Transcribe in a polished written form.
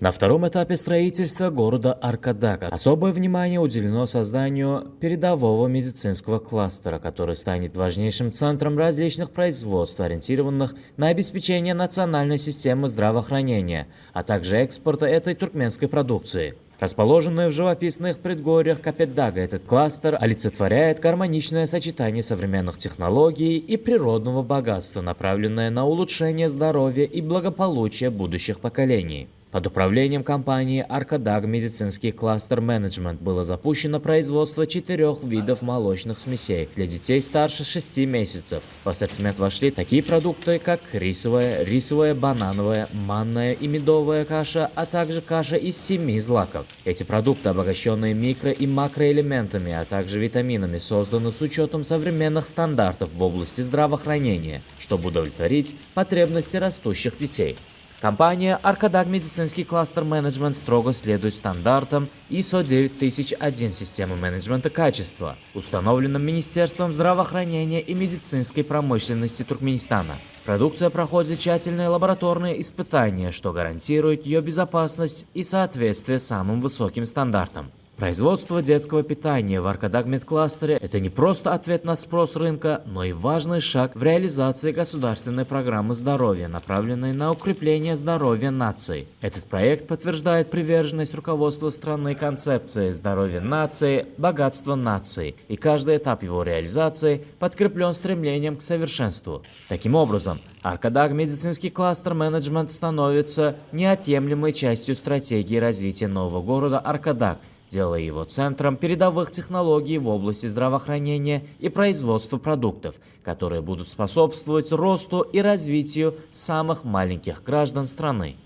На втором этапе строительства города Аркадаг особое внимание уделено созданию передового медицинского кластера, который станет важнейшим центром различных производств, ориентированных на обеспечение национальной системы здравоохранения, а также экспорта этой туркменской продукции. Расположенный в живописных предгорьях Капетдага, этот кластер олицетворяет гармоничное сочетание современных технологий и природного богатства, направленное на улучшение здоровья и благополучия будущих поколений. Под управлением компании Аркадаг медицинский кластер менеджмент было запущено производство 4 видов молочных смесей для детей старше 6 месяцев. В ассортимент вошли такие продукты, как рисовая, банановая, манная и медовая каша, а также каша из 7 злаков. Эти продукты, обогащенные микро- и макроэлементами, а также витаминами, созданы с учетом современных стандартов в области здравоохранения, чтобы удовлетворить потребности растущих детей. Компания Аркадаг медицинский кластер менеджмент строго следует стандартам ISO 9001 системы менеджмента качества, установленным Министерством здравоохранения и медицинской промышленности Туркменистана. Продукция проходит тщательные лабораторные испытания, что гарантирует ее безопасность и соответствие самым высоким стандартам. Производство детского питания в Аркадаг медкластере – это не просто ответ на спрос рынка, но и важный шаг в реализации государственной программы здоровья, направленной на укрепление здоровья нации. Этот проект подтверждает приверженность руководства страны концепции «Здоровье нации, богатство нации», и каждый этап его реализации подкреплен стремлением к совершенству. Таким образом, Аркадаг медицинский кластер менеджмент становится неотъемлемой частью стратегии развития нового города Аркадаг, делая его центром передовых технологий в области здравоохранения и производства продуктов, которые будут способствовать росту и развитию самых маленьких граждан страны.